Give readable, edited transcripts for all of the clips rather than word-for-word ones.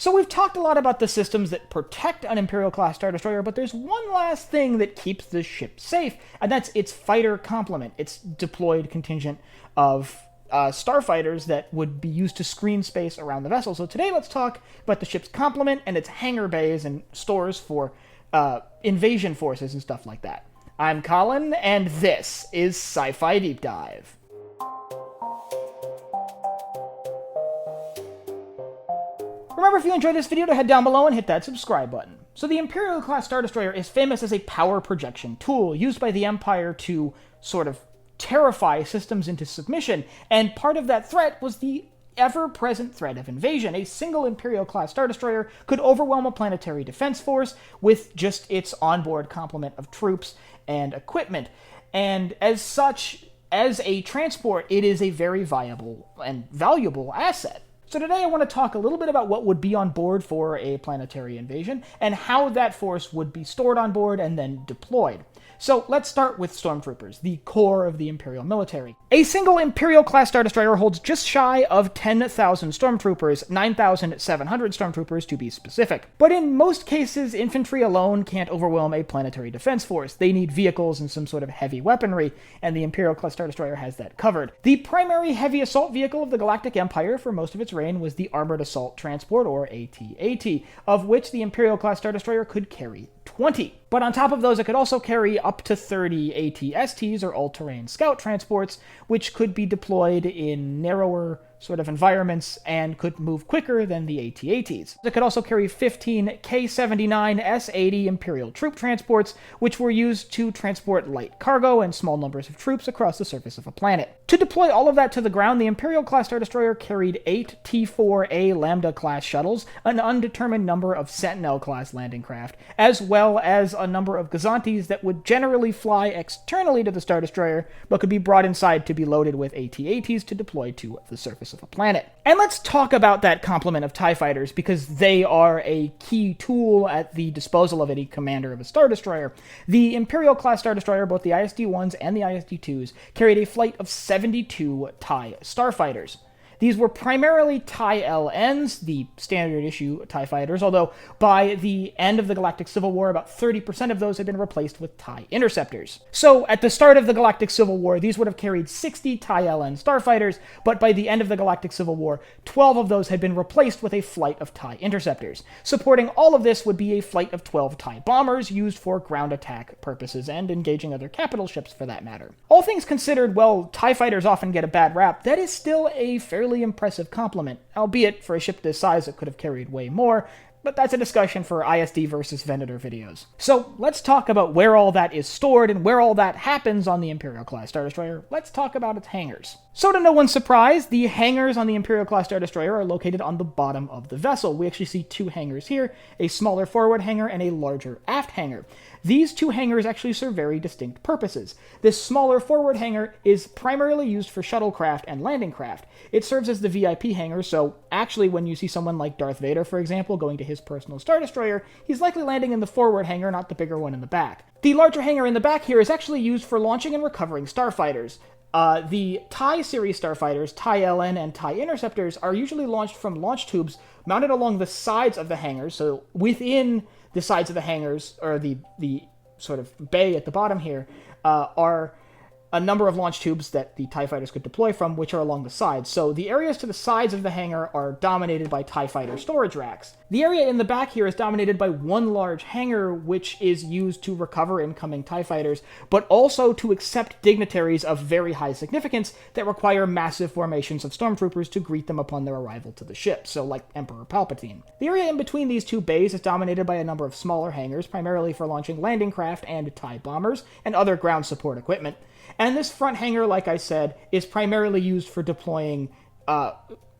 So we've talked a lot about the systems that protect an Imperial-Class Star Destroyer, but there's one last thing that keeps the ship safe, and that's its fighter complement, its deployed contingent of starfighters that would be used to screen space around the vessel. So today let's talk about the ship's complement and its hangar bays and stores for invasion forces and stuff like that. I'm Colin, and this is Sci-Fi Deep Dive. Remember, if you enjoyed this video, to head down below and hit that subscribe button. So the Imperial-Class Star Destroyer is famous as a power projection tool used by the Empire to sort of terrify systems into submission, and part of that threat was the ever-present threat of invasion. A single Imperial-Class Star Destroyer could overwhelm a planetary defense force with just its onboard complement of troops and equipment, and as such, as a transport, it is a very viable and valuable asset. So today I want to talk a little bit about what would be on board for a planetary invasion, and how that force would be stored on board and then deployed. So let's start with stormtroopers, the core of the Imperial military. A single Imperial-Class Star Destroyer holds just shy of 10,000 stormtroopers, 9,700 stormtroopers to be specific. But in most cases, infantry alone can't overwhelm a planetary defense force. They need vehicles and some sort of heavy weaponry, and the Imperial-Class Star Destroyer has that covered. The primary heavy assault vehicle of the Galactic Empire for most of its reign was the Armored Assault Transport, or AT-AT, of which the Imperial-Class Star Destroyer could carry 20. But on top of those, it could also carry up to 30 AT-STs, or all-terrain scout transports, which could be deployed in narrower sort of environments and could move quicker than the AT-ATs. It could also carry 15 K-79 S-80 Imperial troop transports, which were used to transport light cargo and small numbers of troops across the surface of a planet. To deploy all of that to the ground, the Imperial-Class Star Destroyer carried 8 T-4A Lambda-class shuttles, an undetermined number of Sentinel-class landing craft, as well as a number of Gazantes that would generally fly externally to the Star Destroyer, but could be brought inside to be loaded with AT-ATs to deploy to the surface of a planet. And let's talk about that complement of TIE fighters, because they are a key tool at the disposal of any commander of a Star Destroyer. The Imperial-Class Star Destroyer, both the ISD-1s and the ISD-2s, carried a flight of 72 TIE starfighters. These were primarily TIE LNs, the standard issue TIE fighters, although by the end of the Galactic Civil War, about 30% of those had been replaced with TIE interceptors. So at the start of the Galactic Civil War, these would have carried 60 TIE LN starfighters, but by the end of the Galactic Civil War, 12 of those had been replaced with a flight of TIE interceptors. Supporting all of this would be a flight of 12 TIE bombers used for ground attack purposes and engaging other capital ships for that matter. All things considered, while TIE fighters often get a bad rap, that is still a fairly impressive complement, albeit for a ship this size it could have carried way more, but that's a discussion for ISD versus Venator videos. So let's talk about where all that is stored and where all that happens on the Imperial-Class Star Destroyer. Let's talk about its hangars. So to no one's surprise, the hangars on the Imperial-Class Star Destroyer are located on the bottom of the vessel. We actually see two hangars here, a smaller forward hangar and a larger aft hangar. These two hangars actually serve very distinct purposes. This smaller forward hangar is primarily used for shuttlecraft and landing craft. It serves as the VIP hangar, so actually when you see someone like Darth Vader, for example, going to his personal Star Destroyer, he's likely landing in the forward hangar, not the bigger one in the back. The larger hangar in the back here is actually used for launching and recovering starfighters. The TIE series starfighters, TIE LN and TIE interceptors, are usually launched from launch tubes mounted along the sides of the hangars, so within the sides of the hangars, or the sort of bay at the bottom here, are a number of launch tubes that the TIE fighters could deploy from, which are along the sides. So the areas to the sides of the hangar are dominated by TIE fighter storage racks. The area in the back here is dominated by one large hangar, which is used to recover incoming TIE fighters, but also to accept dignitaries of very high significance that require massive formations of stormtroopers to greet them upon their arrival to the ship, so like Emperor Palpatine. The area in between these two bays is dominated by a number of smaller hangars, primarily for launching landing craft and TIE bombers, and other ground support equipment. And this front hangar, like I said, is primarily used for deploying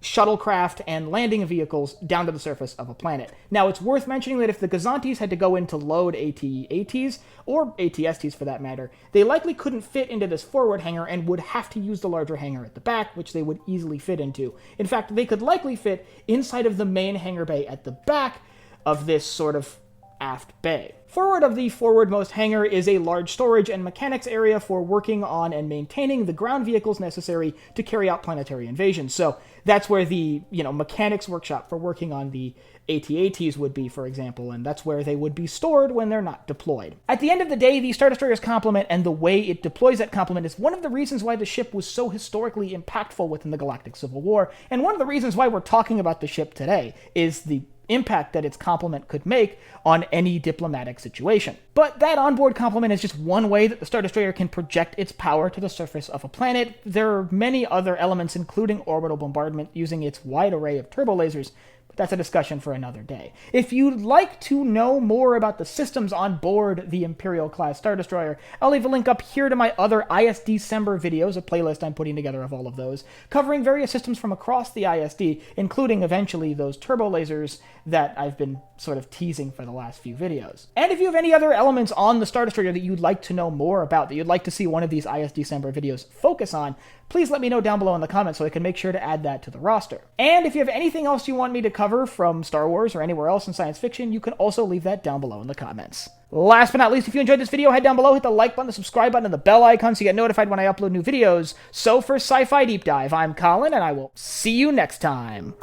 shuttlecraft and landing vehicles down to the surface of a planet. Now, it's worth mentioning that if the Gazantes had to go in to load AT-ATs, or AT-STs for that matter, they likely couldn't fit into this forward hangar and would have to use the larger hangar at the back, which they would easily fit into. In fact, they could likely fit inside of the main hangar bay at the back of this sort of aft bay. Forward of the forwardmost hangar is a large storage and mechanics area for working on and maintaining the ground vehicles necessary to carry out planetary invasions. So that's where the, mechanics workshop for working on the AT-ATs would be, for example, and that's where they would be stored when they're not deployed. At the end of the day, the Star Destroyer's complement and the way it deploys that complement is one of the reasons why the ship was so historically impactful within the Galactic Civil War, and one of the reasons why we're talking about the ship today is the impact that its complement could make on any diplomatic situation. But that onboard complement is just one way that the Star Destroyer can project its power to the surface of a planet. There are many other elements, including orbital bombardment, using its wide array of turbo lasers, but that's a discussion for another day. If you'd like to know more about the systems on board the Imperial-Class Star Destroyer, I'll leave a link up here to my other ISD-Sember videos, a playlist I'm putting together of all of those, covering various systems from across the ISD, including eventually those turbo lasers that I've been sort of teasing for the last few videos. And if you have any other elements on the Star Destroyer that you'd like to know more about, that you'd like to see one of these ISD-Sember videos focus on, please let me know down below in the comments so I can make sure to add that to the roster. And if you have anything else you want me to cover from Star Wars or anywhere else in science fiction, you can also leave that down below in the comments. Last but not least, if you enjoyed this video, head down below, hit the like button, the subscribe button, and the bell icon so you get notified when I upload new videos. So for Sci-Fi Deep Dive, I'm Colin, and I will see you next time.